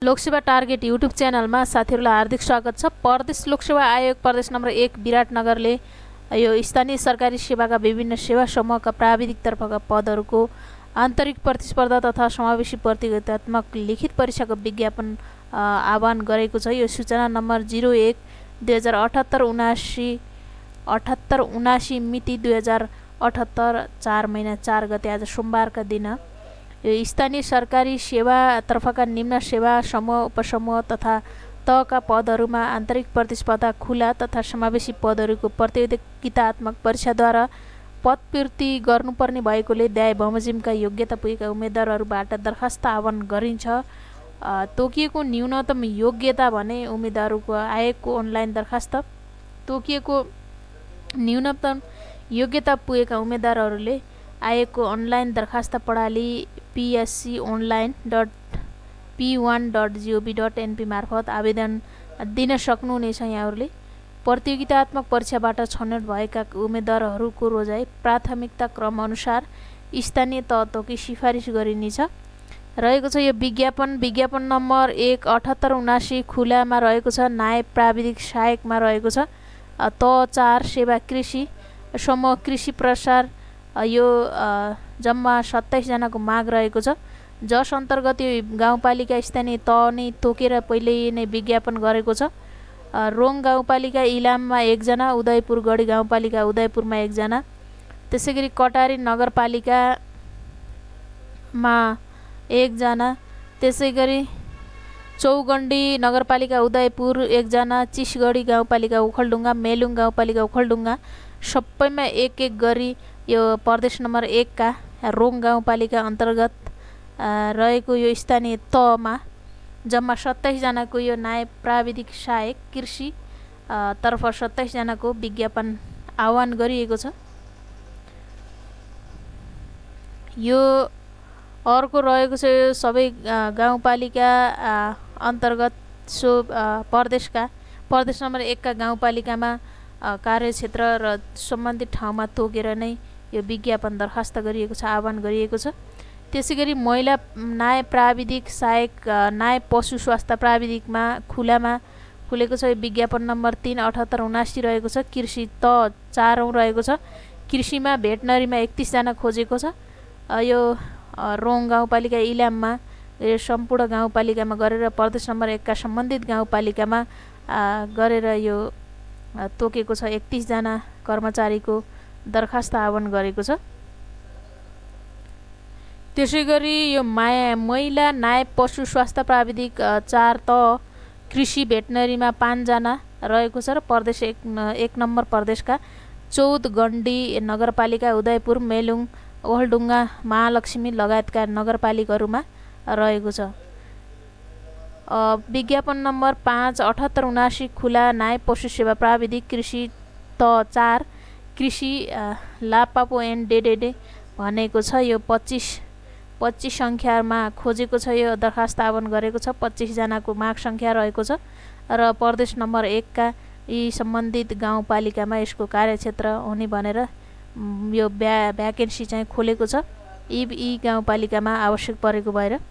Lok Sewa target YouTube च्यानलमा साथीहरूलाई हार्दिक स्वागत छ। प्रदेश लोकसेवा आयोग प्रदेश नम्बर 1 विराटनगरले यो स्थानीय सरकारी सेवाका विभिन्न सेवा समूहका प्राविधिक तर्फका पदहरूको आन्तरिक प्रतिस्पर्धा तथा समावेशी प्रतियोगितात्मक लिखित परीक्षाको विज्ञापन आह्वान गरेको छ। यो सूचना नम्बर 01/2078/79 मिति 2078 4 महिना 4 गते आज सोमबारका दिन यो स्थानीय सरकारी सेवा तर्फका निम्न सेवा समूह उपसमूह तथा तहका पदहरूमा आन्तरिक प्रतिस्पर्धा खुला तथा समावेशी पदहरूको प्रतियोगितात्मक परीक्षाद्वारा पदपूर्ति गर्नुपर्ने भएकोले दाय बमोजिमका योग्यता पुगेका उम्मेदवारहरूबाट दरखास्त आह्वान गरिन्छ। तोकिएको न्यूनतम योग्यता भने उम्मेदवारको आयोगको अनलाइन दरखास्त तोकिएको न्यूनतम योग्यता पुगेका उम्मेदवारहरूले आयोगको अनलाइन दरखास्त प्रणाली psconline.p1.gov.np मार्फत आवेदन दिन सक्नुहुनेछ। यहाँहरूले प्रतियोगितात्मक परीक्षाबाट छनौट भएका उम्मेदवारहरूको रोजाइ प्राथमिकता क्रम अनुसार स्थानीय तह तोकी सिफारिस गरिनेछ रहेको छ। यो विज्ञापन नम्बर 1/7879 खुलामा रहेको छ। नायब प्राविधिक सहायकमा रहेको छ। तह 4 सेवा कृषि समूह कृषि प्रसार यो जम्मा 27 जनाको माग रहेको छ। जस अन्तर्गत यो गाउँपालिका स्थानीय तह नै तोकेर पहिले नै विज्ञापन गरेको छ। रोङ गाउँपालिका इलाममा 1 जना, उदयपुर गढी गाउँपालिका उदयपुरमा 1 जना, त्यसैगरी कटारी नगरपालिकामा 1 जना, त्यसैगरी चौगण्डी नगरपालिका उदयपुर 1 जना, चिसगढी गाउँपालिका ओखलढुङ्गा, मेलुङ गाउँपालिका ओखलढुङ्गा सबैमा 1-1 गरी यो प्रदेश नम्बर 1 का रोङ गाउँपालिका अन्तर्गत रहेको यो स्थानीय तहमा जम्मा 27 जनाको यो नायब प्राविधिक सहायक कृषि तर्फ 27 जनाको विज्ञापन आह्वान गरिएको छ। यो अर्को रहेको छ यो सबै गाउँपालिका अन्तर्गत प्रदेश नम्बर 1 का गाउँपालिकामा कार्यक्षेत्र र सम्बन्धित ठाउँमा तोकेर नै यो विज्ञापन दरखास्त गरिएको छ, आह्वान गरिएको छ। त्यसैगरी महिला नायब प्राविधिक सहायक नायब पशु स्वास्थ्य प्राविधिकमा खुलेको छ। यो विज्ञापन नम्बर 3/7879 रहेको छ। कृषि तह 4 रहेको छ। कृषिमा भेटनरीमा 31 जना खोजेको छ। यो रोङ गाउँपालिका इलाममा यो सम्पूर्ण गाउँपालिकामा गरेर प्रदेश नम्बर 1 का सम्बन्धित गाउँपालिकामा गरेर यो तोकेको छ। 31 जना कर्मचारीको दरखास्त आह्वान गरेको छ। त्यसैगरी यो महिला नायब पशु स्वास्थ्य प्राविधिक 4 तह कृषि भेटनरीमा 5 जना रहेको छ र प्रदेश 1 नम्बर प्रदेशका चौधगण्डी नगरपालिका उदयपुर, मेलुङ, ओखलढुङ्गा, महालक्ष्मी लगायतका नगरपालिकाहरूमा रहेको छ। विज्ञापन नम्बर 5/7879 खुला नायब पशु सेवा प्राविधिक कृषि तह 4 कृषि लापापो एन्ड डेडेडे भनेको छ। यो 25 सङ्ख्यामा खोजेको छ। यो दरखास्त आह्वान गरेको छ। 25 जनाको माग सङ्ख्या रहेको छ र प्रदेश नम्बर 1 का यी सम्बन्धित गाउँपालिकामा यसको कार्यक्षेत्र हुने भनेर यो भ्याकेन्सी चाहिँ खोलेको छ। यी गाउँपालिकामा आवश्यक परेको भएर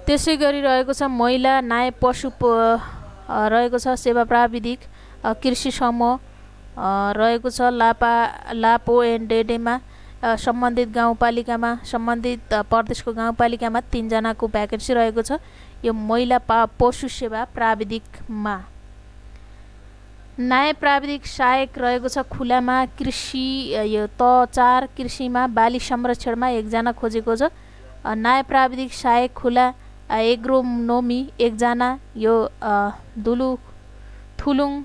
त्यसै गरी रहेको छ महिला नायब पशु रहेको छ। सेवा प्राविधिक कृषि समूह रहेको छ। लापो एन्ड डेडेमा सम्बन्धित गाउँपालिकामा सम्बन्धित प्रदेशको गाउँपालिकामा 3 जनाको भ्याकेन्सी रहेको छ। यो महिला पशु सेवा प्राविधिकमा नायब प्राविधिक सहायक रहेको छ। खुलामा कृषि यो तह 4 कृषिमा बाली संरक्षणमा 1 जना खोजेको छ। नायब प्राविधिक सहायक खुला एग्रोनोमी 1 जना, यो थुलुङ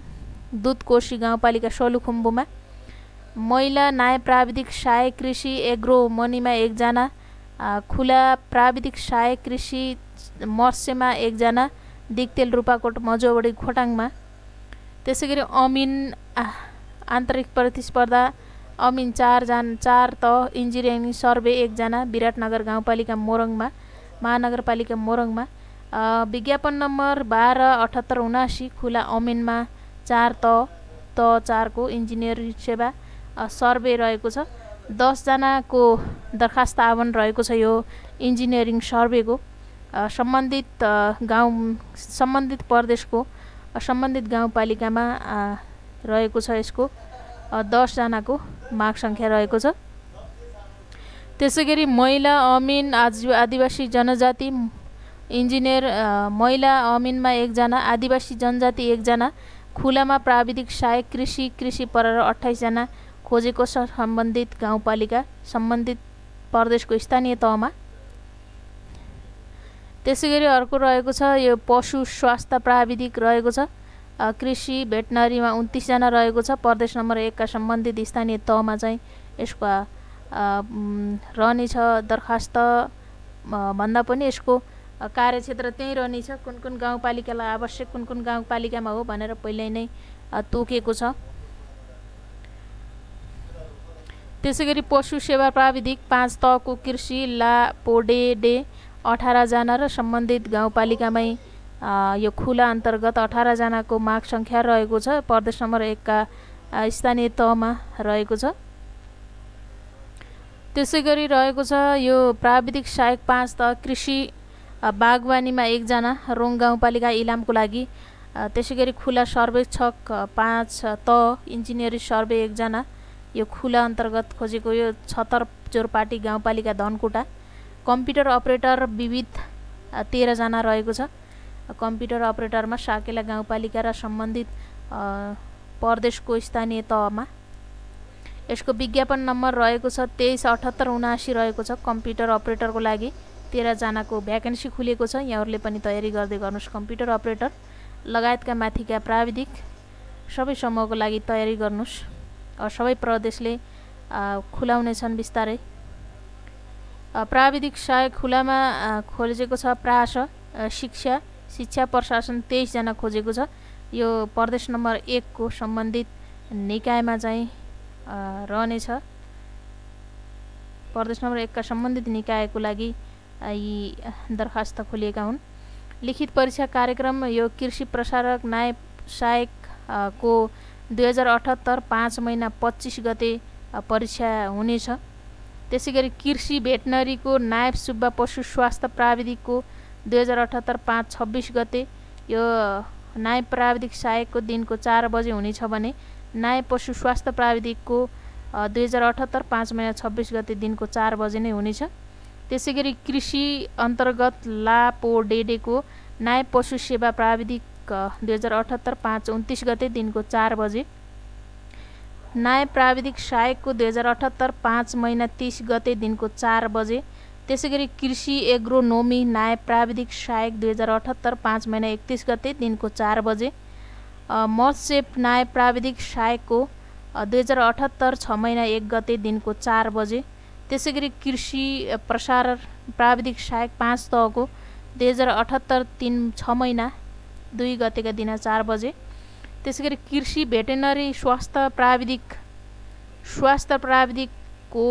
दुधकोशी गाउँपालिका सोलुखुम्बुमा। महिला नायब प्राविधिक सहायक कृषि एग्रोमनीमा 1 जना, खुला प्राविधिक सहायक कृषि मत्स्यमा 1 जना, दिक्तेल रूपाकोट मजुवाडी खोटाङमा। त्यसैगरी अमिन आन्तरिक प्रतिस्पर्धा अमिन 4 तह इन्जिनियरिङ सर्वे 1 जना, विराटनगर गाउँपालिका मोरङमा महानगरपालिका मोरङमा। विज्ञापन नम्बर 12/7879 खुला अमिनमा 4 तह 4 को इन्जिनियरिङ सेवा सर्वे रहेको छ। 10 जनाको दरखास्त आह्वान रहेको छ यो इन्जिनियरिङ सर्वेको। सम्बन्धित प्रदेशको सम्बन्धित गाउँपालिकामा रहेको छ। यसको 10 जनाको माग सङ्ख्या रहेको छ। त्यसैगरी महिला अमिन आदिवासी जनजाति इन्जिनियर महिला अमिनमा 1 जना, आदिवासी जनजाति 1 जना, खुलामा प्राविधिक सहायक कृषि परेर 28 जना खोजेको छ सम्बन्धित गाउँपालिका सम्बन्धित प्रदेशको स्थानीय तहमा। त्यसैगरी अर्को रहेको छ यो पशु स्वास्थ्य प्राविधिक रहेको छ। कृषि भेटनरीमा 29 जना रहेको छ। प्रदेश नम्बर 1 का सम्बन्धित स्थानीय तहमा चाहिँ यसको रहनेछ। दरखास्त भन्दा पनि यसको कार्यक्षेत्र त्यही रहनेछ। कुन कुन गाउँपालिकालाई आवश्यक, कुन कुन गाउँपालिकामा हो भनेर पहिल्यै नै तोकेको छ। त्यसैगरी पशु सेवा प्राविधिक 5 तहको कृषि ला पोडेडे 18 जना र सम्बन्धित गाउँपालिकामै यो खुला अन्तर्गत 18 जनाको माग सङ्ख्या रहेको छ। प्रदेश नम्बर 1 का स्थानीय तहमा रहेको छ। त्यसैगरी रहेको छ यो प्राविधिक सहायक 5 तह कृषि बागवानीमा 1 जना रोङ गाउँपालिका इलामको लागि। त्यसैगरी खुला सर्वेक्षक 5 तह इन्जिनियरिङ सर्वे 1 जना यो खुला अन्तर्गत खोजेको यो 76 जोरपाटी गाउँपालिका धनकुटा। कम्प्युटर अपरेटर विविध 13 जना रहेको छ। कम्प्युटर अपरेटरमा साकेला गाउँपालिका र सम्बन्धित प्रदेशको स्थानीय तहमा। यसको विज्ञापन नम्बर रहेको छ 237879 रहेको छ। कम्प्युटर अपरेटरको लागि 13 जनाको भ्याकेन्सी खुलेको छ। यहाँहरूले पनि तयारी गर्दै गर्नुहोस्। कम्प्युटर अपरेटर लगायतका माथिका प्राविधिक सबै समूहको लागि तयारी गर्नुहोस्। सबै प्रदेशले खुलाउनेछन् बिस्तारै। प्राविधिक सहायक खुलामा खोजेको छ प्रास शिक्षा प्रशासन 23 जना खोजेको छ। यो प्रदेश नम्बर 1 को सम्बन्धित निकायमा चाहिँ रहनेछ। प्रदेश नम्बर 1 का सम्बन्धित निकायको लागि यी दरखास्त खोलिएका हुन्। लिखित परीक्षा कार्यक्रम यो कृषि प्रसारक नायब सहायक को 2078 5 महिना 25 गते परीक्षा हुनेछ। त्यसैगरी कृषि भेटनरीको नायब सुब्बा पशु स्वास्थ्य प्राविधिकको 2078 5 26 गते यो नायब प्राविधिक सहायकको दिनको 4 बजे हुनेछ भने नायब पशु स्वास्थ्य प्राविधिकको 2078 5 महिना 26 गते दिनको 4 बजे नै हुनेछ। त्यसैगरी कृषि अन्तर्गत लापोडेडेको नायब पशु सेवा प्राविधिक 2078 5 29 गते दिनको 4 बजे। नायब प्राविधिक सहायकको 2078 5 महिना 30 गते दिनको 4 बजे। त्यसैगरी कृषि एग्रोनोमी नायब प्राविधिक सहायक 2078 5 महिना 31 गते दिनको 4 बजे। मत्स्य नायब प्राविधिक सहायकको 2078 6 महिना 1 गते दिनको 4 बजे। त्यसैगरी कृषि प्रसारण प्राविधिक सहायक 5 तहको 2078 3 6 महिना 2 गतेका दिन 4 बजे। त्यसैगरी कृषि भेटेनरी स्वास्थ्य प्राविधिकको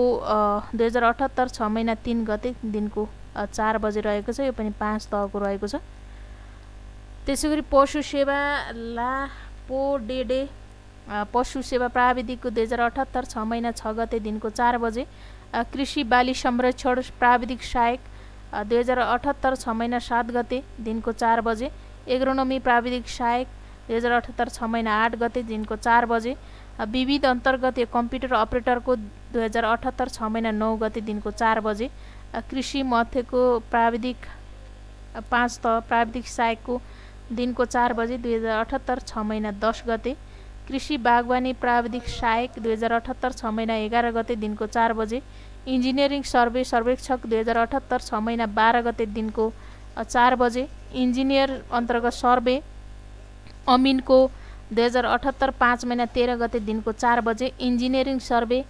2078 6 महिना 3 गते दिनको 4 बजे रहेको छ। यो पनि 5 तहको रहेको छ। त्यसैगरी पशु सेवा लापोडेडे पशु सेवा प्राविधिकको 2078 6 महिना 6 गते दिनको 4 बजे। कृषि बाली संरक्षण प्राविधिक सहायक 2078 6 महिना 7 गते दिनको 4 बजे। एग्रोनोमी प्राविधिक सहायक 2078 6 महिना 8 गते दिनको 4 बजे। विविध अन्तर्गत यो कम्प्युटर अपरेटरको 2078 6 महिना 9 गते दिनको 4 बजे। कृषि मध्यको प्राविधिक 5 तह प्राविधिक सहायकको दिनको 4 बजे 2078 6 महिना 10 गते। कृषि बागवानी प्राविधिक सहायक 2078 6 महिना 11 गते दिनको 4 बजे। इन्जिनियरिङ सर्वे सर्वेक्षक 2078 6 महिना 12 गते दिनको 4 बजे। इन्जिनियर अन्तर्गत सर्वे अमिनको 2078 5 महिना 13 गते दिनको 4 बजे। इन्जिनियरिङ सर्वे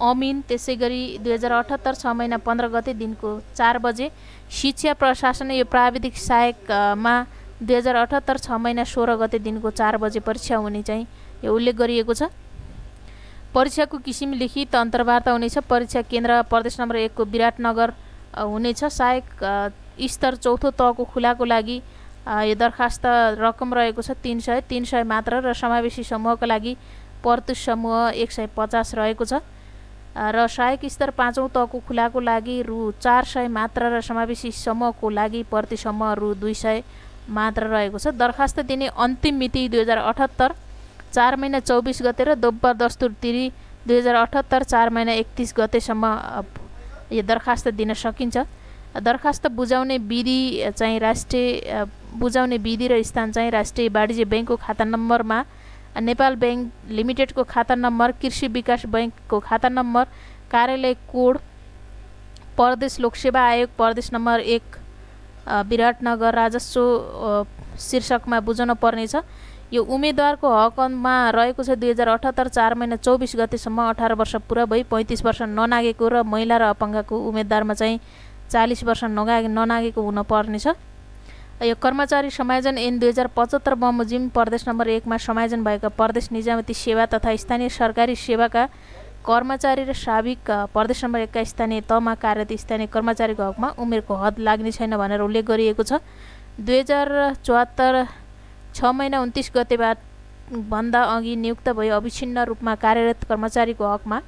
अमिन त्यसैगरी 2078 6 महिना 15 गते दिनको 4 बजे। शिक्षा प्रशासन यो प्राविधिक सहायकमा 2078 6 महिना 16 गते दिनको 4 बजे परीक्षा हुने चाहिँ यो उल्लेख गरिएको छ। परीक्षाको किसिम लिखित अन्तर्वार्ता हुनेछ। परीक्षा केन्द्र प्रदेश नम्बर 1 को विराटनगर हुनेछ। सहायक स्तर 4थो तहको खुलाको लागि यो दरखास्त रकम रहेको छ 300 मात्र र समावेशी समूहका लागि प्रत्यक्ष समूह 150 रहेको छ। र सहायक स्तर 5औं तहको खुलाको लागि रु 400 मात्र र समावेशी समूहको लागि प्रति समूह रु 200 मात्र रहेको छ। दरखास्त दिने अन्तिम मिति 2078 4 महिना 24 गते र दोब्बर दस्तुर तिरी 2078 4 महिना 31 गतेसम्म यो दरखास्त दिन सकिन्छ। दरखास्त बुझाउने विधि चाहिँ बुझाउने विधि र स्थान चाहिँ राष्ट्रिय वाणिज्य बैंकको खाता नम्बरमा, नेपाल बैंक लिमिटेडको खाता नम्बर, कृषि विकास बैंकको खाता नम्बर, कार्यालय कोड, प्रदेश लोकसेवा आयोग प्रदेश नम्बर 1 विराटनगर राजस्व शीर्षकमा बुझाउन पर्नेछ। यो उम्मेदवारको हकमा रहेको छ 2078 4 महिना 24 गतेसम्म 18 वर्ष पुरा भई 35 वर्ष ननागेको र महिला र अपाङ्गको उम्मेदवारमा चाहिँ 40 वर्ष ननागेको हुन पर्नेछ। यो कर्मचारी समायोजन ऐन 2075 बमोजिम प्रदेश नम्बर 1 मा समायोजन भएका प्रदेश निजामती सेवा तथा स्थानीय सरकारी सेवाका कर्मचारी र साविक प्रदेश नम्बर 1 का स्थानीय तहमा कार्यरत स्थानीय कर्मचारीको हकमा उमेरको हद लाग्ने छैन भनेर उल्लेख गरिएको छ। 2074 6 महिना 29 गते भन्दा अघि नियुक्त भई अविच्छिन्न रूपमा कार्यरत कर्मचारीको हकमा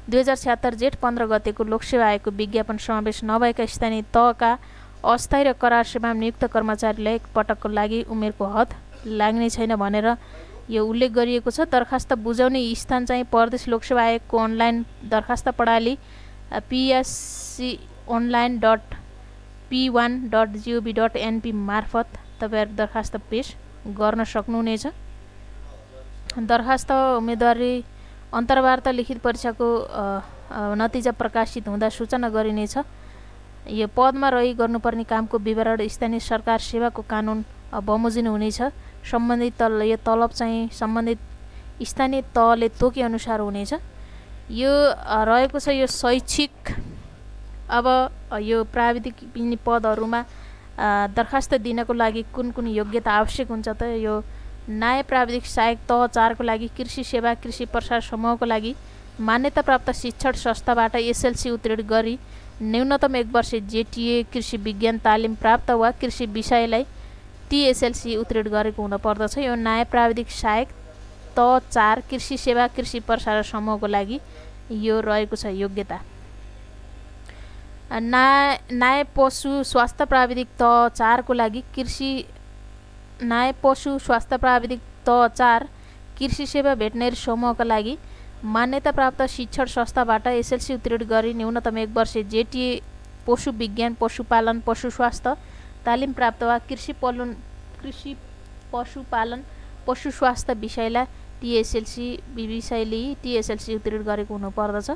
2076 जेठ 15 गतेको लोकसेवा आयोगको विज्ञापन समावेश नभएका स्थानीय तहका अस्थायी र करार सेवामा नियुक्त कर्मचारीलाई एक पटकको लागि उमेरको हद लाग्ने छैन भनेर यो उल्लेख गरिएको छ। दरखास्त बुझाउने स्थान चाहिँ प्रदेश लोकसेवा आयोगको अनलाइन दरखास्त प्रणाली psconline.p1.gov.np मार्फत तपाईहरु दरखास्त पेश गर्न सक्नुहुनेछ। दरखास्त उम्मेदवारी अन्तर्वार्ता लिखित परीक्षाको नतिजा प्रकाशित हुँदा सूचना गरिनेछ। यो पदमा रही गर्नुपर्ने कामको विवरण स्थानीय सरकार सेवाको कानुन बमोजिम हुनेछ। सम्बन्धित यो तलब चाहिँ सम्बन्धित स्थानीय तहले तोके अनुसार हुनेछ। यो रहेको छ यो शैक्षिक। अब यो प्राविधिक पदहरूमा दरखास्त दिनको लागि कुन कुन योग्यता आवश्यक हुन्छ त यो न्याय प्राविधिक सहायक तह 4 को लागि कृषि सेवा कृषि प्रसार समूहको लागि मान्यता प्राप्त शिक्षण संस्थाबाट एसएलसी उत्तीर्ण गरी न्यूनतम 1 वर्ष जेटीए कृषि विज्ञान तालिम प्राप्त वा कृषि विषयलाई टीएसएलसी उत्तीर्ण गरेको हुन पर्दछ। यो न्याय प्राविधिक सहायक तह 4 कृषि सेवा कृषि प्रसार समूहको लागि यो रहेको छ योग्यता। न्याय पशु स्वास्थ्य प्राविधिक तह 4 को लागि न्याय पशु स्वास्थ्य प्राविधिक तह 4 कृषि सेवा भेटनेरी समूहका लागि मान्यता प्राप्त शिक्षण संस्थाबाट एसएलसी उत्तीर्ण गरी न्यूनतम 1 वर्ष जेटीए पशु विज्ञान पशुपालन पशु स्वास्थ्य तालिम प्राप्त वा कृषि पशुपालन पशु स्वास्थ्य विषयलाई टीएसएलसी विषयले टीएसएलसी उत्तीर्ण गरेको हुनु पर्दछ।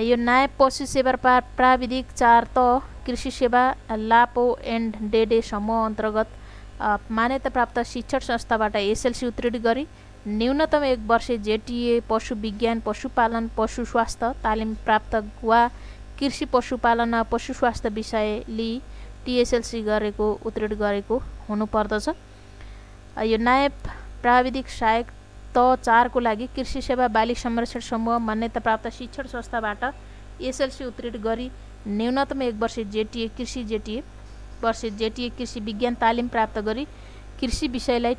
यो न्याय पशु सेवा प्राविधिक 4 तह कृषि सेवा लापो एन्ड डेडे समूह अन्तर्गत मान्यता प्राप्त शिक्षण संस्थाबाट एसएलसी उत्तीर्ण गरी न्यूनतम 1 वर्ष जेटीए पशु विज्ञान पशुपालन पशु स्वास्थ्य तालिम प्राप्त वा कृषि पशुपालन पशु स्वास्थ्य विषयले टीएसएलसी गरेको उत्तीर्ण गरेको हुनुपर्दछ। यो न्याय प्राविधिक सहायक तह 4 को लागि कृषि सेवा बालिक संरक्षण समूह मान्यता प्राप्त शिक्षण संस्थाबाट एसएलसी उत्तीर्ण गरी न्यूनतम 1 वर्ष जेटीए कृषि विज्ञान तालिम प्राप्त गरी कृषि विषयलाई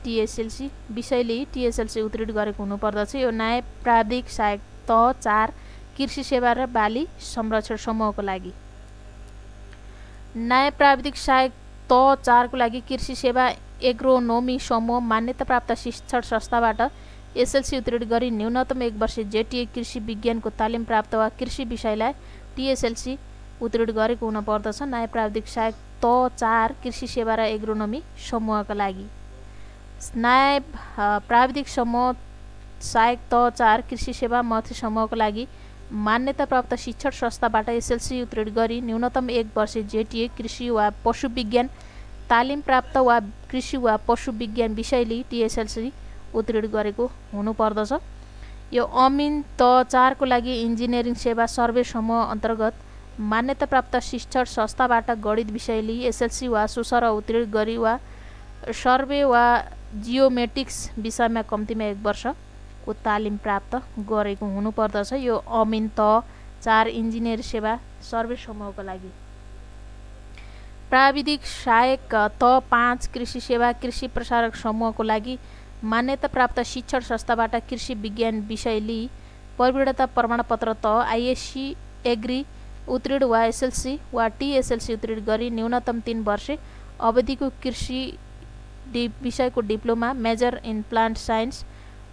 टीएसएलसी उत्तीर्ण गरेको हुनुपर्दछ। यो न्याय प्राविधिक सहायक तह 4 कृषि सेवा र बाली संरक्षण समूहको लागि। न्याय प्राविधिक सहायक तह 4 को लागि कृषि सेवा एग्रोनोमी समूह मान्यता प्राप्त शिक्षण संस्थाबाट एसएलसी उत्तीर्ण गरी न्यूनतम 1 वर्ष जेटीए कृषि विज्ञानको तालिम प्राप्त वा कृषि विषयलाई टीएसएलसी उत्तीर्ण गरेको हुन पर्दछ। न्याय प्राविधिक सहायक तह 4 कृषि सेवा र एग्रोनोमी समूहका लागि। न्याय प्राविधिक समूह सहायक तह 4 कृषि सेवा मत्स्य समूहको लागि मान्यता प्राप्त शिक्षण संस्थाबाट एसएलसी उत्तीर्ण गरी न्यूनतम 1 वर्ष जेटीए कृषि वा पशु विज्ञान तालिम प्राप्त वा कृषि वा पशु विज्ञान विषयले टीएसएलसी उत्तीर्ण गरेको हुनुपर्दछ। यो अमिन तह 4 को लागि इन्जिनियरिङ सेवा सर्वे समूह अन्तर्गत मान्यता प्राप्त शिक्षण संस्थाबाट गणित विषयले एसएलसी वा सुसर उत्तीर्ण गरी वा सर्वे वा जियोमेट्रिक्स विषयमा कम्तीमा 1 वर्षको तालिम प्राप्त गरेको हुनुपर्दछ। यो अमिन तह 4 इन्जिनियर सेवा सर्वे समूहको लागि। प्राविधिक सहायक तह 5 कृषि सेवा कृषि प्रसारक समूहको लागि मान्यता प्राप्त शिक्षण संस्थाबाट कृषि विज्ञान विषयले प्रवीणता प्रमाणपत्र त आइएससी एग्री उत्तीर्ण वा एसएलसी वा टीएसएलसी उत्तीर्ण गरी न्यूनतम 3 वर्ष अवधिको कृषि विषयको diploma major in plant science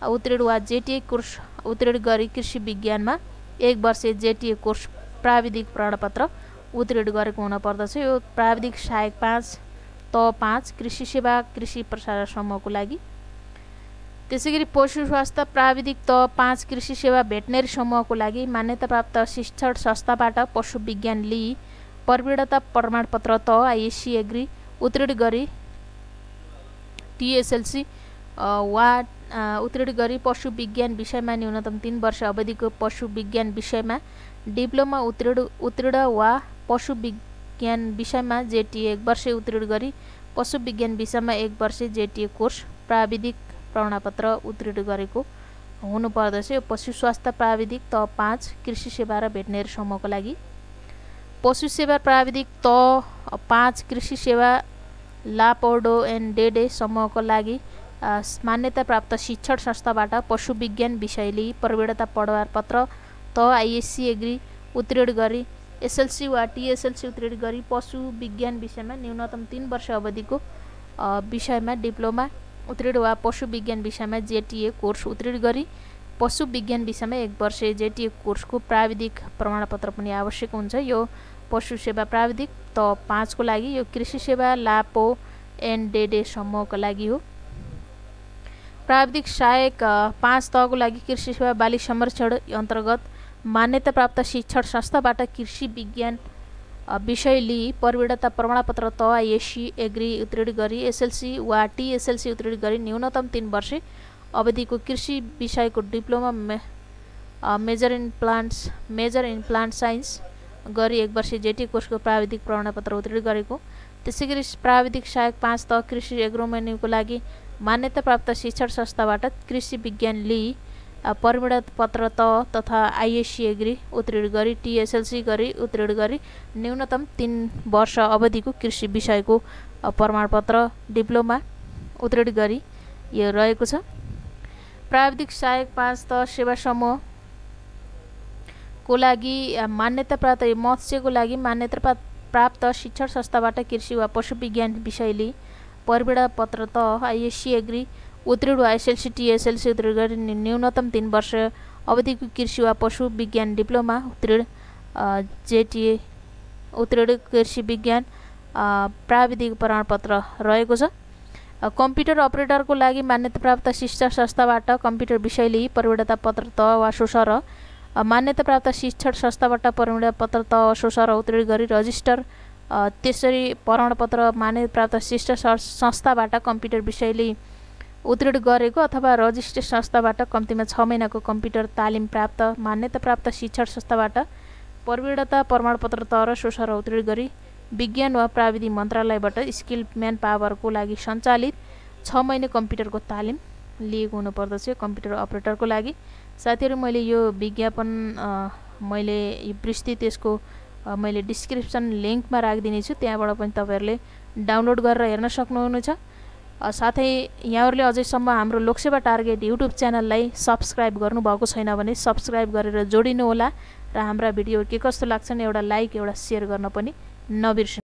उत्तीर्ण वा जेटीए कोर्स उत्तीर्ण गरी कृषि विज्ञानमा 1 वर्ष जेटीए कोर्स प्राविधिक प्रमाणपत्र उत्तीर्ण गरेको हुन पर्दछ। यो प्राविधिक सहायक 5 त 5 कृषि सेवा कृषि प्रसारण समूहको लागि। त्यसैगरी पशु स्वास्थ्य प्राविधिक त 5 कृषि सेवा भेटनेरी समूहको लागि मान्यता प्राप्त शिक्षण संस्थाबाट पशु विज्ञान लिई प्रवीणता प्रमाणपत्र त आइएससी एग्री उत्तीर्ण गरी टीएसएलसी वा उत्तीर्ण गरी पशु विज्ञान विषयमा न्यूनतम 3 वर्ष अवधिको पशु विज्ञान विषयमा डिप्लोमा उत्तीर्ण वा पशु विज्ञान विषयमा जेटीए 1 वर्ष उत्तीर्ण गरी पशु विज्ञान विषयमा 1 वर्ष जेटीए कोर्स प्राविधिक प्रमाणपत्र उत्तीर्ण गरेको हुनुपर्दछ। यो पशु स्वास्थ्य प्राविधिक त 5 कृषि सेवा र भेटनेरी समूहको लागि। पशु सेवा प्राविधिक त 5 कृषि सेवा लापोर्डो एन्ड डेडे समूहको लागि मान्यता प्राप्त शिक्षण संस्थाबाट पशु विज्ञान विषय लिई प्रवीणता प्रमाणपत्र त आइएससी एग्री उत्तीर्ण गरी एसएलसी वा टीएसएलसी उत्तीर्ण गरी पशु विज्ञान विषयमा न्यूनतम 3 वर्ष अवधिको विषयमा डिप्लोमा उत्तीर्ण वा पशु विज्ञान विषयमा जेटीए कोर्स उत्तीर्ण गरी पशु विज्ञान विषयमा 1 वर्ष जेटीए कोर्सको प्राविधिक प्रमाणपत्र पनि आवश्यक हुन्छ। यो पशु सेवा प्राविधिक त 5 को लागि। यो कृषि सेवा लापो एन्ड डेडे समूहको लागि हो। प्राविधिक सहायक 5 तहको लागि कृषि सेवा बाली संरक्षण अन्तर्गत मान्यता प्राप्त शिक्षण संस्थाबाट कृषि विज्ञान विषय लिई प्रवीणता प्रमाणपत्र त आइएससी एग्री उत्तीर्ण गरी एसएलसी वा टीएसएलसी उत्तीर्ण गरी न्यूनतम 3 वर्ष अवधिको कृषि विषयको diploma major in plant science गरी 1 वर्ष जेटी कोर्सको प्राविधिक प्रमाणपत्र उत्तीर्ण गरेको। त्यसैगरी प्राविधिक सहायक 5 त कृषि एग्रोनोमीको लागि मान्यता प्राप्त शिक्षण संस्थाबाट कृषि विज्ञान लिई प्रमाणपत्र त तथा आइएससी एग्री उत्तीर्ण गरी टीएसएलसी गरी उत्तीर्ण गरी न्यूनतम 3 वर्ष अवधिको कृषि विषयको प्रमाणपत्र डिप्लोमा उत्तीर्ण गरी यो रहेको छ। प्राविधिक सहायक 5 त सेवा समूह को लागि मान्यता प्राप्त मत्स्यको लागि मान्यता प्राप्त शिक्षण संस्थाबाट कृषि वा पशु विज्ञान विषय लिई प्रवीणपत्र त आइएससी एग्री उत्तीर्ण वा एसएलसी टीएसएलसी उत्तीर्ण गरी न्यूनतम 3 वर्ष अवधिको कृषि वा पशु विज्ञान डिप्लोमा उत्तीर्ण जेटीए उत्तीर्ण कृषि विज्ञान प्राविधिक प्रमाणपत्र रहेको छ। कम्प्युटर अपरेटरको लागि मान्यता प्राप्त शिक्षण संस्थाबाट कम्प्युटर विषय लिई प्रवीणता पत्र त वा सोसर मान्यता प्राप्त शिक्षण संस्थाबाट प्रवीणता पत्र त सोसर उत्तीर्ण गरी रजिस्टर त्यसरी प्रमाणपत्र मान्यता प्राप्त शिक्षण संस्थाबाट कम्प्युटर विषय लिई उत्तीर्ण गरेको अथवा रजिस्टर संस्थाबाट कम्तीमा 6 महिनाको कम्प्युटर तालिम प्राप्त मान्यता प्राप्त शिक्षण संस्थाबाट प्रवीणता प्रमाणपत्र त र सोसर उत्तीर्ण गरी विज्ञान वा प्राविधिक मन्त्रालयबाट स्किल म्यान पावरको लागि सञ्चालित 6 महिने कम्प्युटरको तालिम लिएको हुनुपर्दछ कम्प्युटर अपरेटरको लागि। साथीहरु मैले यो विज्ञापन मैले विस्तृत त्यसको मैले डिस्क्रिप्सन लिंकमा राखिदिने छु, त्यहाँबाट पनि तपाईहरुले डाउनलोड गरेर हेर्न सक्नुहुनेछ। साथै यहाँहरुले अझैसम्म हाम्रो लोकसेवा टार्गेट युट्युब च्यानललाई सब्स्क्राइब गर्नुभएको छैन भने सब्स्क्राइब गरेर जोडिनु होला र हाम्रा भिडियोहरु के कस्तो लाग्छन् एउटा लाइक एउटा शेयर गर्न पनि नबिर्सनु।